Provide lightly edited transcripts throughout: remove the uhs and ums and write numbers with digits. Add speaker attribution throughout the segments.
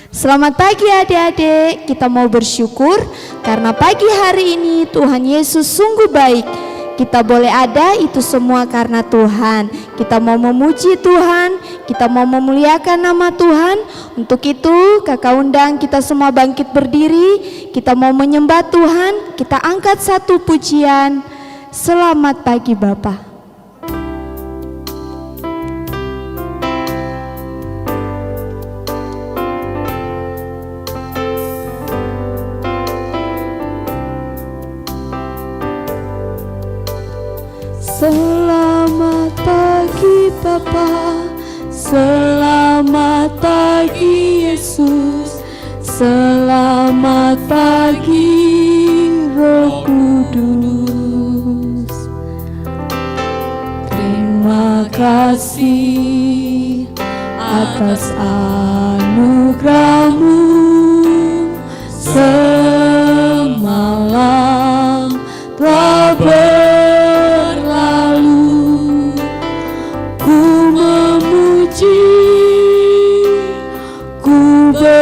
Speaker 1: Selamat pagi adik-adik, kita mau bersyukur karena pagi hari ini Tuhan Yesus sungguh baik. Kita boleh ada itu semua karena Tuhan. Kita mau memuji Tuhan, kita mau memuliakan nama Tuhan. Untuk itu kakak undang kita semua bangkit berdiri. Kita mau menyembah Tuhan, kita angkat satu pujian. Selamat pagi Bapa. Selamat pagi Bapa, selamat pagi Yesus, selamat pagi Roh Kudus. Terima kasih atas anugerah-Mu semalam telah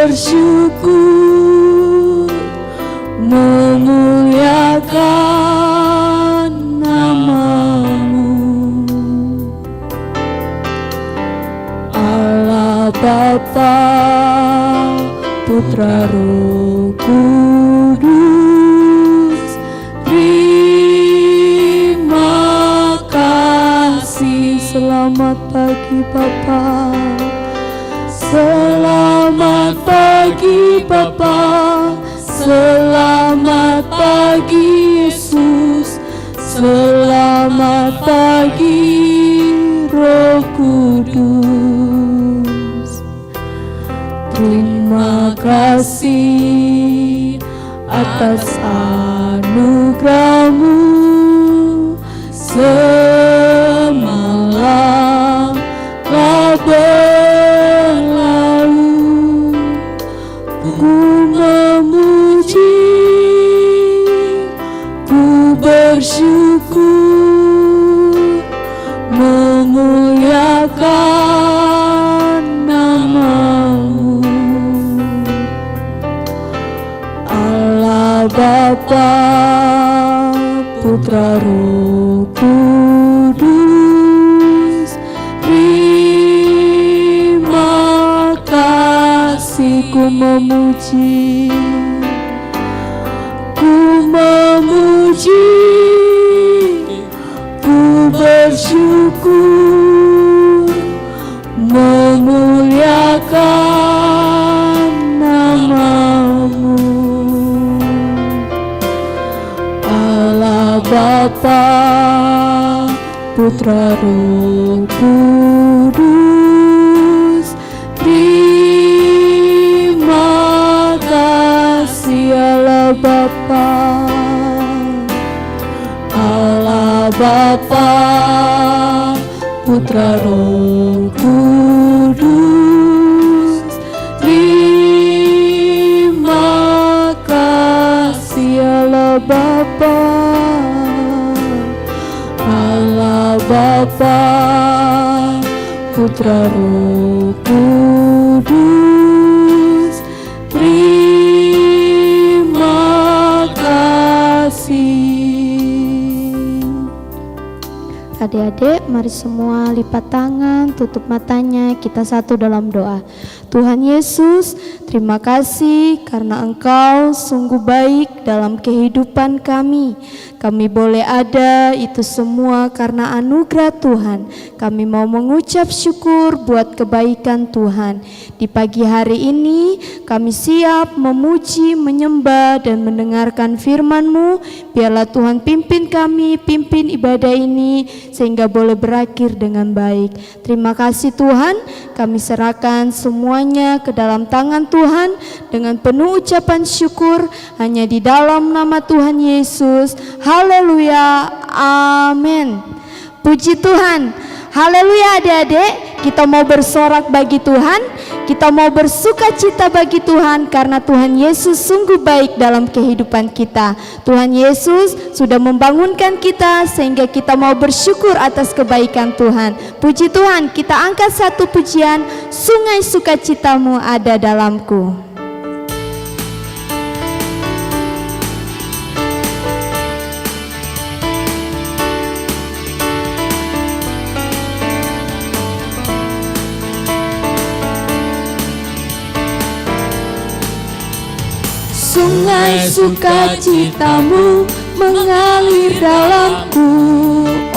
Speaker 1: bersyukur, memuliakan nama-Mu. Allah Bapa, Putra Roh Kudus, terima kasih. Selamat pagi Bapa. Selamat pagi Bapa, selamat pagi Yesus, selamat pagi Roh Kudus. Terima kasih atas anugerah-Mu semalam telah berlalu. Ku memuji, ku bersyukur, memuliakan nama-Mu. Allah Bapa, Putra Roh Kudus, terima kasih. Ku memuji, ku memuji, ku bersyukur, memuliakan nama-Mu. Allah Bapa, Putra Roh Kudus, terima kasih. Allah Bapa, Allah Bapa, Putra Roh Kudus, terima kasih. Allah Bapa, Allah Bapa, Putra Roh Kudus, terima kasih. Adik-adik, mari semua lipat tangan, tutup matanya, kita satu dalam doa. Tuhan Yesus, terima kasih karena Engkau sungguh baik dalam kehidupan kami. Kami boleh ada itu semua karena anugerah Tuhan. Kami mau mengucap syukur buat kebaikan Tuhan. Di pagi hari ini kami siap memuji, menyembah dan mendengarkan firman-Mu. Biarlah Tuhan pimpin kami, pimpin ibadah ini sehingga boleh berakhir dengan baik. Terima kasih Tuhan, kami serahkan semuanya ke dalam tangan Tuhan dengan penuh ucapan syukur hanya di dalam nama Tuhan Yesus. Haleluya, amin. Puji Tuhan, haleluya. Adik-adik, kita mau bersorak bagi Tuhan. Kita mau bersuka cita bagi Tuhan karena Tuhan Yesus sungguh baik dalam kehidupan kita. Tuhan Yesus sudah membangunkan kita sehingga kita mau bersyukur atas kebaikan Tuhan. Puji Tuhan, kita angkat satu pujian, sungai sukacitamu ada dalamku.
Speaker 2: Sungai sukacitamu mengalir dalamku.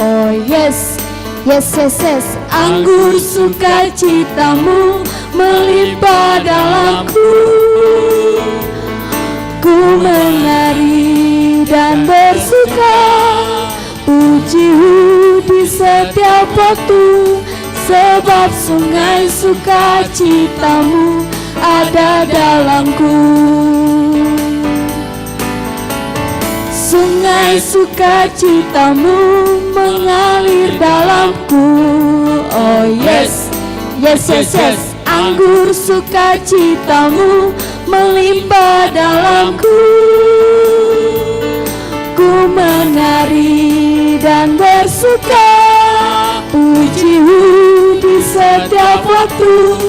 Speaker 1: Oh yes, yes, yes, yes.
Speaker 2: Anggur sukacitamu melimpah dalamku. Ku menari dan bersuka, pujimu di setiap waktu, sebab sungai sukacitamu ada dalamku. Sungai sukacitamu mengalir dalamku. Oh yes, yes, yes, yes. Anggur sukacitamu melimpah dalamku. Ku menari dan bersuka, pujimu di setiap waktu,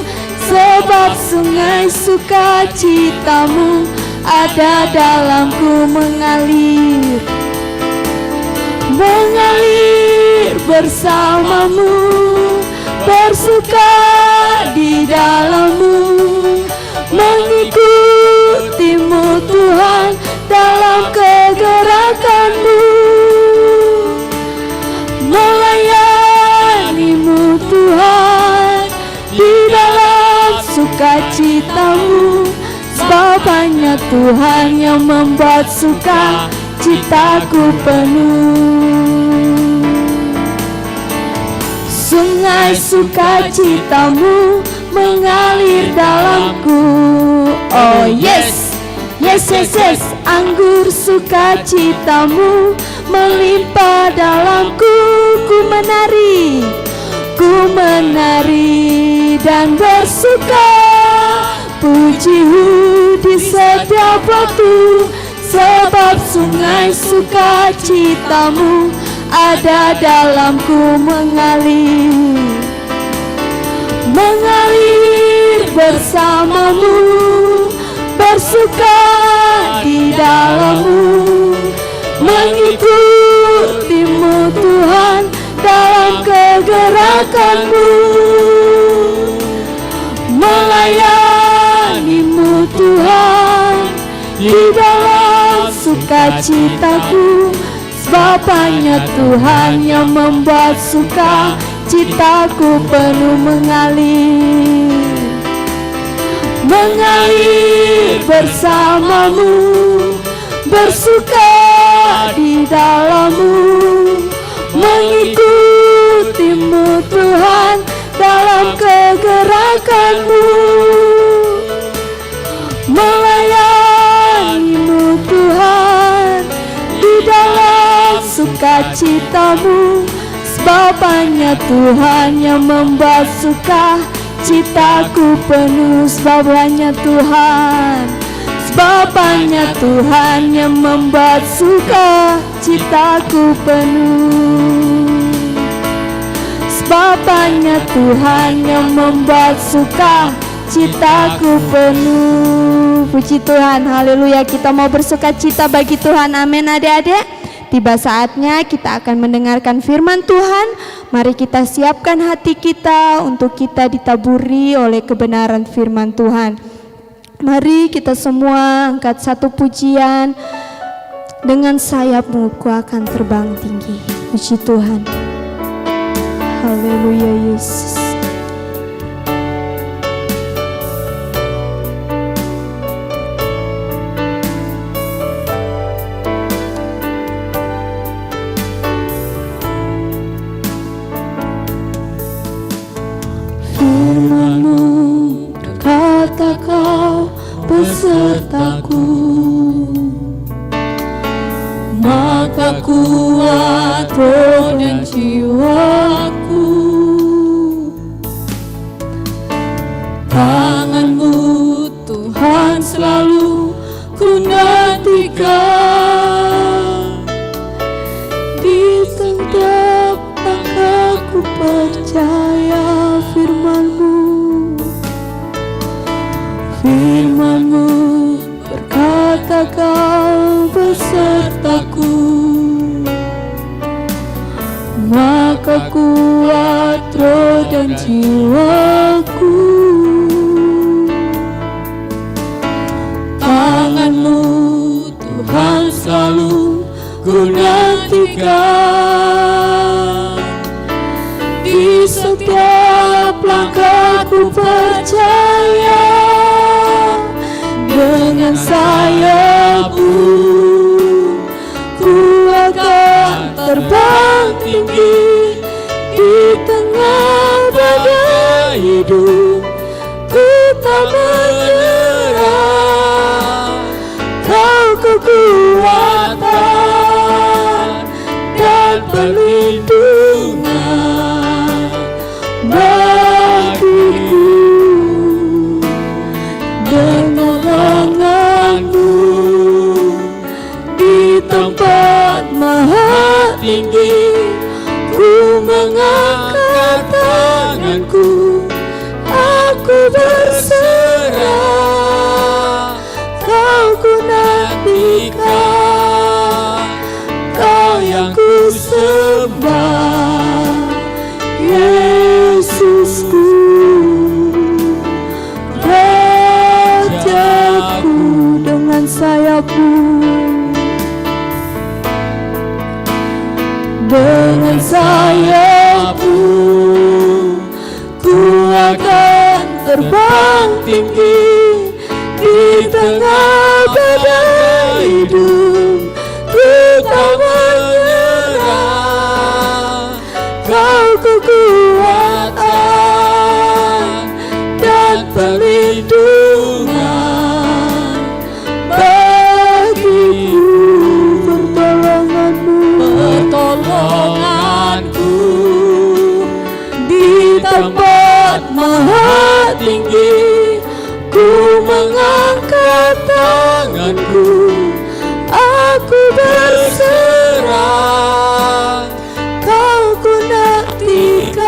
Speaker 2: sebab sungai sukacitamu ada dalamku mengalir, mengalir bersamamu, bersuka di dalammu, mengikutimu Tuhan dalam kegerakanmu, melayanimu Tuhan di dalam sukacitamu. Sebab hanya Tuhan yang membuat suka citaku penuh. Sungai sukacitamu mengalir dalamku. Oh yes, yes, yes, yes. Anggur sukacitamu melimpah dalamku. Ku menari dan bersuka, pujimu di setiap waktu, sebab sungai sukacitamu ada dalamku mengalir, mengalir bersamamu, bersuka di dalammu, mengikutimu Tuhan dalam kegerakanmu, melayanimu Tuhan di dalam sukacitaku. Sebab hanya Tuhan yang membuat suka citaku penuh mengalir, mengalir bersamamu, bersuka di dalammu, mengikutimu Tuhan dalam kegerakanmu, melayanimu Tuhan di dalam sukacitamu. Sebab hanya Tuhan yang membuat suka citaku penuh. Sebab hanya Tuhan, sebab hanya Tuhan yang membuat suka citaku penuh. Sebab hanya Tuhan yang membuat suka citaku penuh. Puji Tuhan, haleluya. Kita mau bersuka cita bagi Tuhan, amin adik-adik. Tiba saatnya kita akan mendengarkan firman Tuhan. Mari kita siapkan hati kita untuk kita ditaburi oleh kebenaran firman Tuhan. Mari kita semua angkat satu pujian. Dengan sayapmu ku akan terbang tinggi. Puji Tuhan. Haleluya Yesus. Firman-Mu berkata Kau besertaku, maka kuat roh dan jiwaku. Firman-Mu berkata Kau besertaku, maka kuat roh dan jiwaku. Tangan-Mu Tuhan selalu ku nantikan, di setiap langkahku percaya, dengan sayap-Mu ku akan terbang tinggi di tengah badai hidup. Ku tak menyerah, Kau kekuatan dan perlindungan bagiku. Dengan tangan-Mu di tempat maha tinggi, ku mengangkat tanganku, aku berserah. Kau ku nantikan, Kau yang ku sembah, Yesusku, Rajaku. Dengan sayap-Mu, dengan sayap-Mu ku akan terbang tinggi di tengah badai hidup. Ku tak menyerah, Kau kekuatan dan perlindungan bagiku. Pertolonganku di tempat maha tinggi, ku mengangkat tanganku, aku berserah. Kau ku nantikan,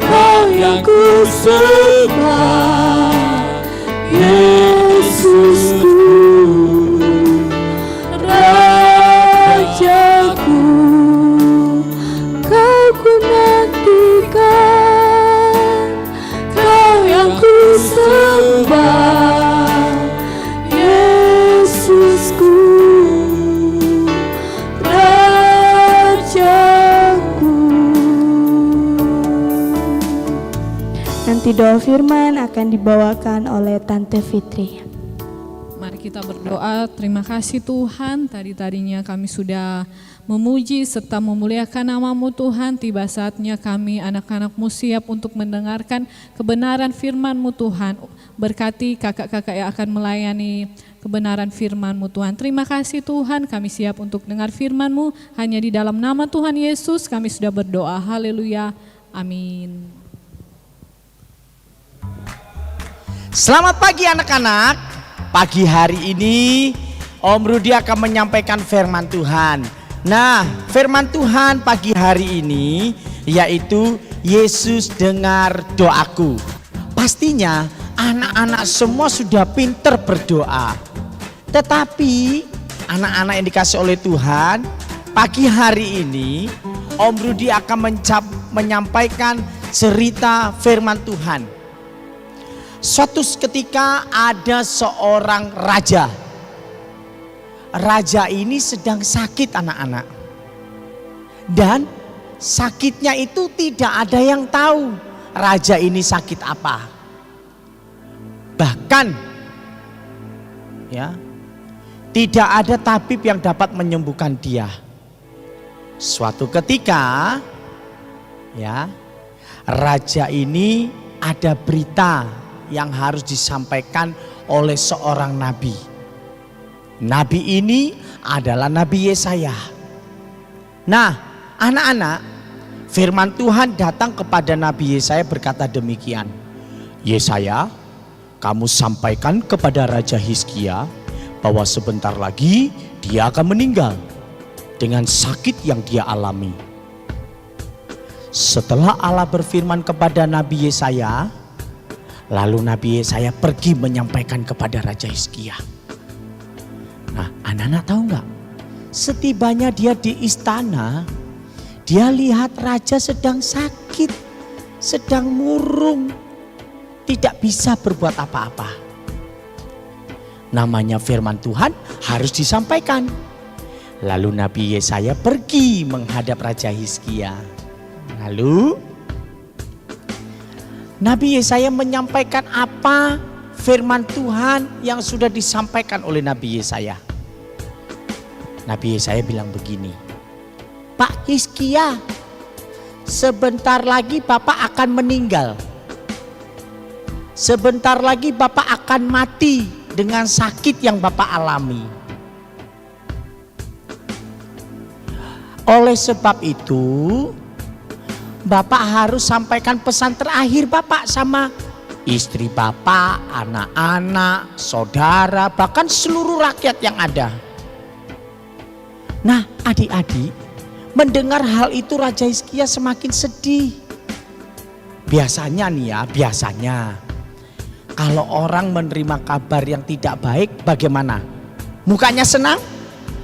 Speaker 2: Kau yang ku sembah, Yesusku, Rajaku. Kau ku nantikan, Kau yang ku sembah, Yesusku, Rajaku. Nanti doa firman akan dibawakan oleh Tante Fitri.
Speaker 3: Mari kita berdoa. Terima kasih Tuhan, tadinya kami sudah memuji serta memuliakan nama-Mu Tuhan. Tiba saatnya kami anak-anak-Mu siap untuk mendengarkan kebenaran firman-Mu Tuhan. Berkati kakak-kakak yang akan melayani kebenaran firman-Mu Tuhan. Terima kasih Tuhan, kami siap untuk dengar firman-Mu. Hanya di dalam nama Tuhan Yesus kami sudah berdoa. Haleluya. Amin.
Speaker 4: Selamat pagi anak-anak. Pagi hari ini Om Rudi akan menyampaikan firman Tuhan. Nah, firman Tuhan pagi hari ini yaitu Yesus dengar doaku. Pastinya anak-anak semua sudah pinter berdoa. Tetapi anak-anak yang dikasih oleh Tuhan, pagi hari ini Om Rudi akan menyampaikan cerita firman Tuhan. Suatu ketika ada seorang raja. Raja ini sedang sakit anak-anak. Dan sakitnya itu tidak ada yang tahu raja ini sakit apa. Bahkan ya, tidak ada tabib yang dapat menyembuhkan dia. Suatu ketika ya, raja ini ada berita yang harus disampaikan oleh seorang nabi. Nabi ini adalah Nabi Yesaya. Nah, anak-anak, firman Tuhan datang kepada Nabi Yesaya berkata demikian. Yesaya, kamu sampaikan kepada Raja Hizkia bahwa sebentar lagi dia akan meninggal dengan sakit yang dia alami. Setelah Allah berfirman kepada Nabi Yesaya, Lalu Nabi Yesaya pergi menyampaikan kepada Raja Hizkia. Nah, anak-anak tahu nggak? Setibanya dia di istana, dia lihat raja sedang sakit, sedang murung, tidak bisa berbuat apa-apa. Namanya firman Tuhan harus disampaikan. Lalu Nabi Yesaya pergi menghadap Raja Hizkia. Lalu Nabi Yesaya menyampaikan apa firman Tuhan yang sudah disampaikan oleh Nabi Yesaya. Nabi Yesaya bilang begini, Pak Hizkia, sebentar lagi Bapak akan meninggal. Sebentar lagi Bapak akan mati dengan sakit yang Bapak alami. Oleh sebab itu, Bapak harus sampaikan pesan terakhir Bapak sama istri Bapak, anak-anak, saudara, bahkan seluruh rakyat yang ada. Nah, adik-adik, mendengar hal itu Raja Hizkia semakin sedih. Biasanya nih ya, biasanya kalau orang menerima kabar yang tidak baik, bagaimana? Mukanya senang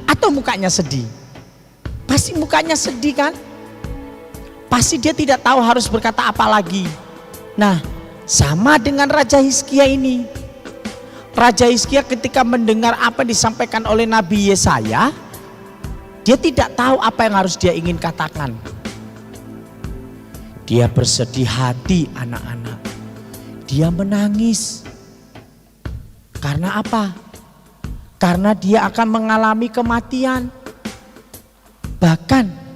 Speaker 4: atau mukanya sedih? Pasti mukanya sedih kan? Pasti dia tidak tahu harus berkata apa lagi. Nah, sama dengan Raja Hizkia ini. Raja Hizkia ketika mendengar apa yang disampaikan oleh Nabi Yesaya, dia tidak tahu apa yang harus dia ingin katakan. Dia bersedih hati anak-anak. Dia menangis. Karena apa? Karena dia akan mengalami kematian. Bahkan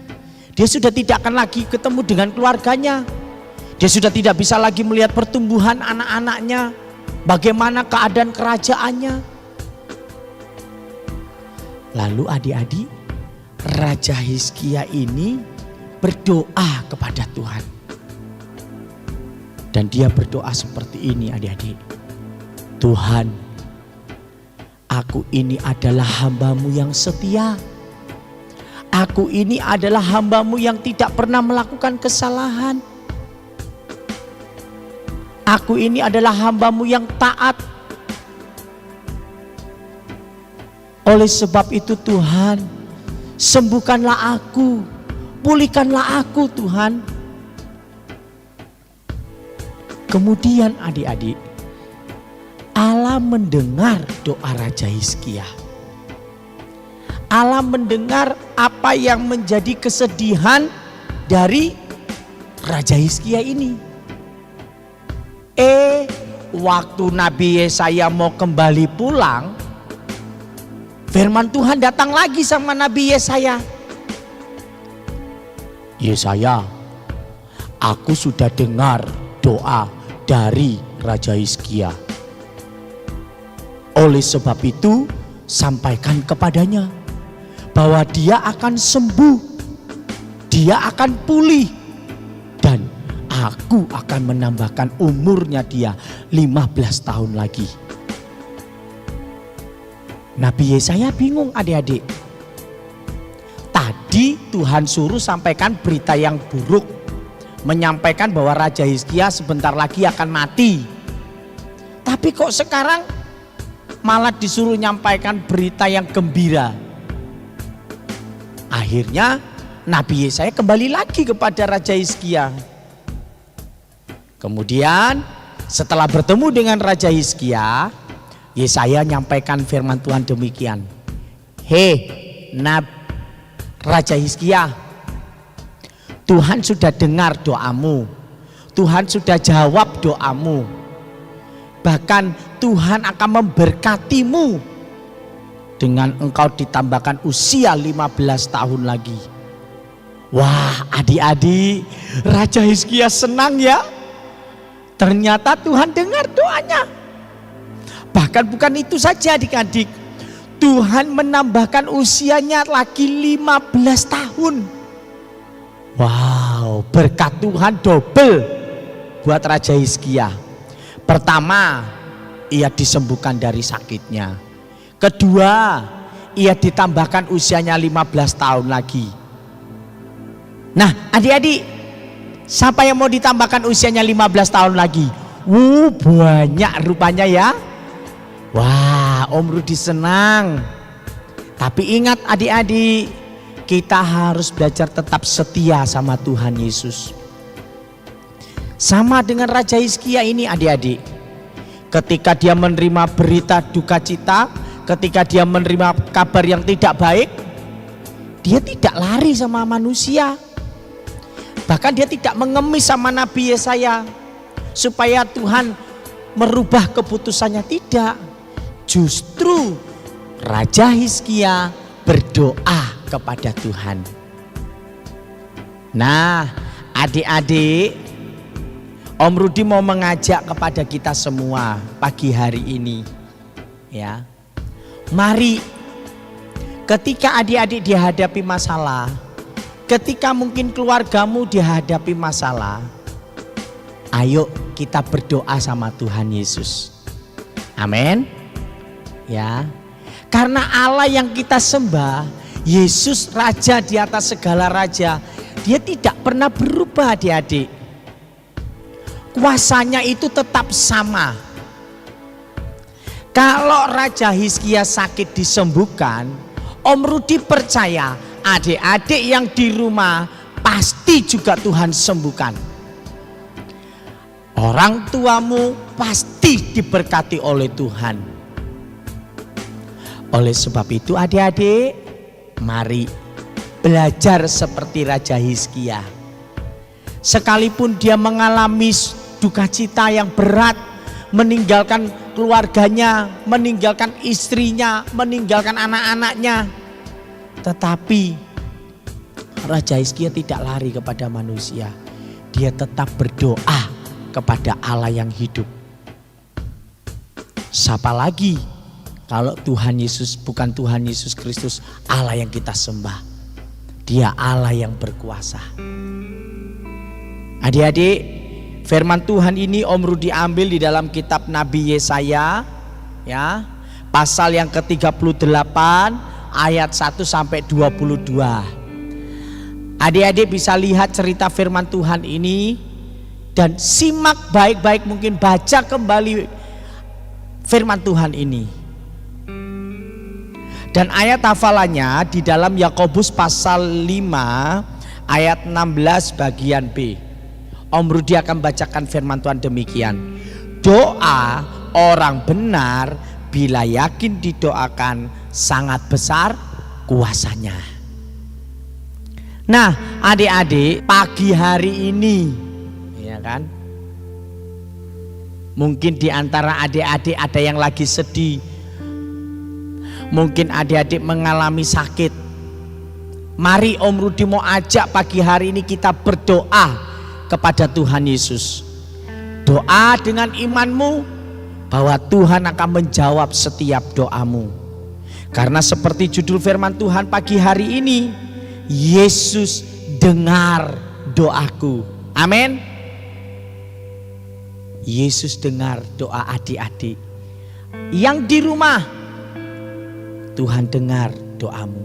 Speaker 4: dia sudah tidak akan lagi ketemu dengan keluarganya. Dia sudah tidak bisa lagi melihat pertumbuhan anak-anaknya. Bagaimana keadaan kerajaannya. Lalu adik-adik, Raja Hizkia ini berdoa kepada Tuhan. Dan dia berdoa seperti ini adik-adik. Tuhan, aku ini adalah hamba-Mu yang setia. Aku ini adalah hamba-Mu yang tidak pernah melakukan kesalahan. Aku ini adalah hamba-Mu yang taat. Oleh sebab itu Tuhan, sembuhkanlah aku, pulihkanlah aku Tuhan. Kemudian adik-adik, Allah mendengar doa Raja Hizkia. Allah mendengar apa yang menjadi kesedihan dari Raja Hizkia ini. Waktu Nabi Yesaya mau kembali pulang, firman Tuhan datang lagi sama Nabi Yesaya. Yesaya, aku sudah dengar doa dari Raja Hizkia. Oleh sebab itu, sampaikan kepadanya bahwa dia akan sembuh, dia akan pulih, dan aku akan menambahkan umurnya dia 15 tahun lagi. Nabi Yesaya bingung adik-adik. Tadi Tuhan suruh sampaikan berita yang buruk, menyampaikan bahwa Raja Hizkia sebentar lagi akan mati. Tapi kok sekarang malah disuruh nyampaikan berita yang gembira. Akhirnya Nabi Yesaya kembali lagi kepada Raja Hizkia. Kemudian setelah bertemu dengan Raja Hizkia, Yesaya nyampaikan firman Tuhan demikian. Raja Hizkia, Tuhan sudah dengar doamu. Tuhan sudah jawab doamu. Bahkan Tuhan akan memberkatimu dengan engkau ditambahkan usia 15 tahun lagi. Wah, adik-adik, Raja Hizkia senang ya. Ternyata Tuhan dengar doanya. Bahkan bukan itu saja adik-adik. Tuhan menambahkan usianya lagi 15 tahun. Wow, berkat Tuhan double buat Raja Hizkia. Pertama, ia disembuhkan dari sakitnya. Kedua, ia ditambahkan usianya 15 tahun lagi. Nah, adik-adik, siapa yang mau ditambahkan usianya 15 tahun lagi? Banyak rupanya ya. Wah, Om Rudi senang. Tapi ingat adik-adik, kita harus belajar tetap setia sama Tuhan Yesus. Sama dengan Raja Hizkia ini adik-adik. Ketika dia menerima berita duka cita, ketika dia menerima kabar yang tidak baik, dia tidak lari sama manusia. Bahkan dia tidak mengemis sama Nabi Yesaya supaya Tuhan merubah keputusannya, tidak. Justru Raja Hizkia berdoa kepada Tuhan. Nah, adik-adik, Om Rudi mau mengajak kepada kita semua pagi hari ini, ya. Mari, ketika adik-adik dihadapi masalah, ketika mungkin keluargamu dihadapi masalah, ayo kita berdoa sama Tuhan Yesus. Amin. Ya. Karena Allah yang kita sembah, Yesus Raja di atas segala raja, dia tidak pernah berubah adik-adik. Kuasanya itu tetap sama. Kalau Raja Hizkia sakit disembuhkan, Om Rudi percaya adik-adik yang di rumah pasti juga Tuhan sembuhkan. Orang tuamu pasti diberkati oleh Tuhan. Oleh sebab itu adik-adik, mari belajar seperti Raja Hizkia. Sekalipun dia mengalami duka cita yang berat, meninggalkan keluarganya, meninggalkan istrinya, meninggalkan anak-anaknya, tetapi Raja Hizkia tidak lari kepada manusia. Dia tetap berdoa kepada Allah yang hidup. Siapa lagi kalau Tuhan Yesus bukan Tuhan Yesus Kristus, Allah yang kita sembah. Dia Allah yang berkuasa. Adik-adik, firman Tuhan ini Om Rudi ambil di dalam kitab Nabi Yesaya, ya, pasal yang ke-38 ayat 1 sampai 22. Adik-adik bisa lihat cerita firman Tuhan ini dan simak baik-baik, mungkin baca kembali firman Tuhan ini. Dan ayat hafalannya di dalam Yakobus pasal 5 ayat 16 bagian B. Om Rudi akan bacakan firman Tuhan demikian. Doa orang benar bila yakin didoakan sangat besar kuasanya. Nah, adik-adik, pagi hari ini, ya kan? Mungkin di antara adik-adik ada yang lagi sedih. Mungkin adik-adik mengalami sakit. Mari Om Rudi mau ajak pagi hari ini kita berdoa kepada Tuhan Yesus. Doa dengan imanmu bahwa Tuhan akan menjawab setiap doamu. Karena seperti judul firman Tuhan pagi hari ini, Yesus dengar doaku. Amin. Yesus dengar doa adik-adik. Yang di rumah, Tuhan dengar doamu.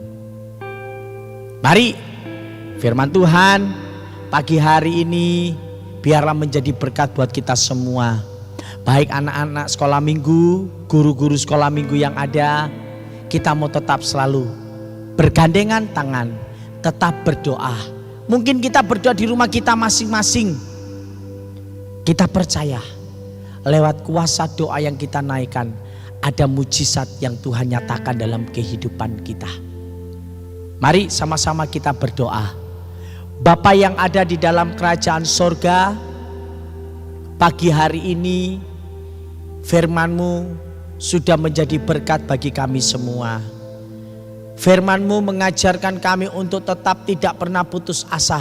Speaker 4: Mari firman Tuhan pagi hari ini biarlah menjadi berkat buat kita semua. Baik anak-anak sekolah minggu, guru-guru sekolah minggu yang ada, kita mau tetap selalu bergandengan tangan, tetap berdoa. Mungkin kita berdoa di rumah kita masing-masing. Kita percaya lewat kuasa doa yang kita naikkan, ada mujizat yang Tuhan nyatakan dalam kehidupan kita. Mari sama-sama kita berdoa. Bapa yang ada di dalam kerajaan sorga, pagi hari ini firman-Mu sudah menjadi berkat bagi kami semua. Firman-Mu mengajarkan kami untuk tetap tidak pernah putus asa,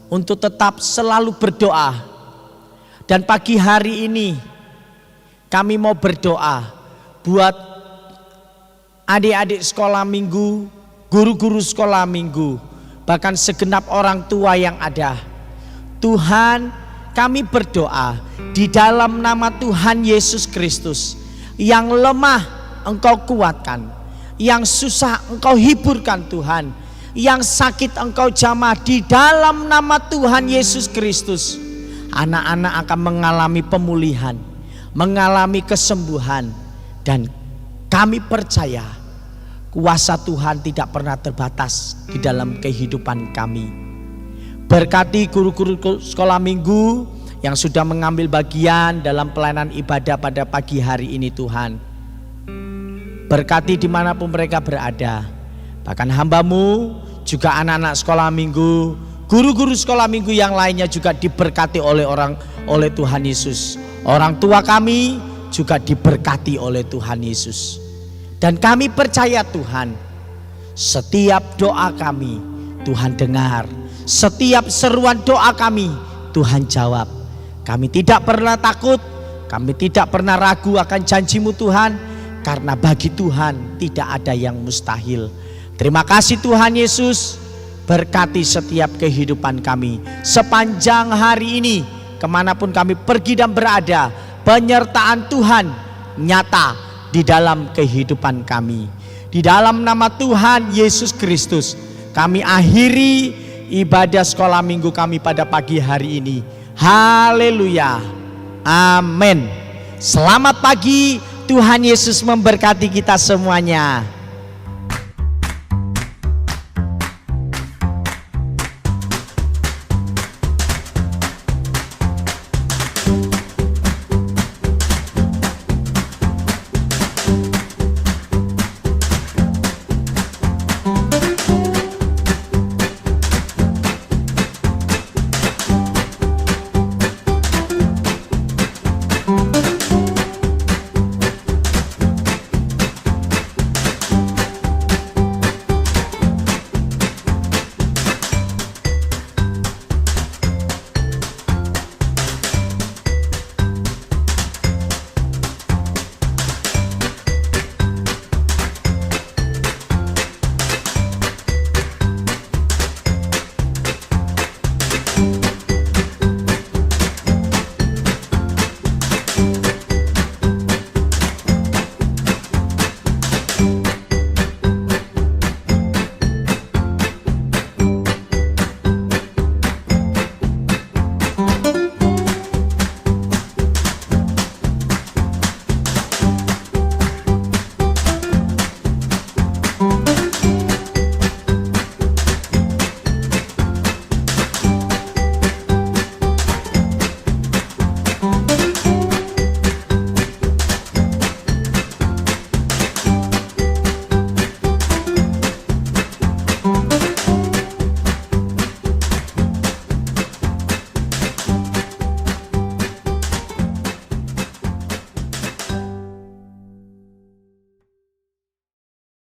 Speaker 4: untuk tetap selalu berdoa. Dan pagi hari ini kami mau berdoa buat adik-adik sekolah minggu, guru-guru sekolah minggu, bahkan segenap orang tua yang ada. Tuhan, kami berdoa di dalam nama Tuhan Yesus Kristus, yang lemah Engkau kuatkan, yang susah Engkau hiburkan Tuhan, yang sakit Engkau jamah di dalam nama Tuhan Yesus Kristus. anak-anak akan mengalami pemulihan, mengalami kesembuhan, dan kami percaya kuasa Tuhan tidak pernah terbatas di dalam kehidupan kami. Berkati guru-guru sekolah minggu yang sudah mengambil bagian dalam pelayanan ibadah pada pagi hari ini Tuhan. Berkati dimanapun mereka berada. Bahkan hamba-Mu juga anak-anak sekolah minggu, guru-guru sekolah minggu yang lainnya juga diberkati oleh Tuhan Yesus. Orang tua kami juga diberkati oleh Tuhan Yesus. Dan kami percaya Tuhan, setiap doa kami Tuhan dengar. Setiap seruan doa kami Tuhan jawab. Kami tidak pernah takut, kami tidak pernah ragu akan janji-Mu Tuhan, karena bagi Tuhan tidak ada yang mustahil. Terima kasih Tuhan Yesus, berkati setiap kehidupan kami sepanjang hari ini, kemanapun kami pergi dan berada, penyertaan Tuhan nyata di dalam kehidupan kami. Di dalam nama Tuhan Yesus Kristus kami akhiri ibadah sekolah minggu kami pada pagi hari ini. Haleluya, amin. Selamat pagi, Tuhan Yesus memberkati kita semuanya.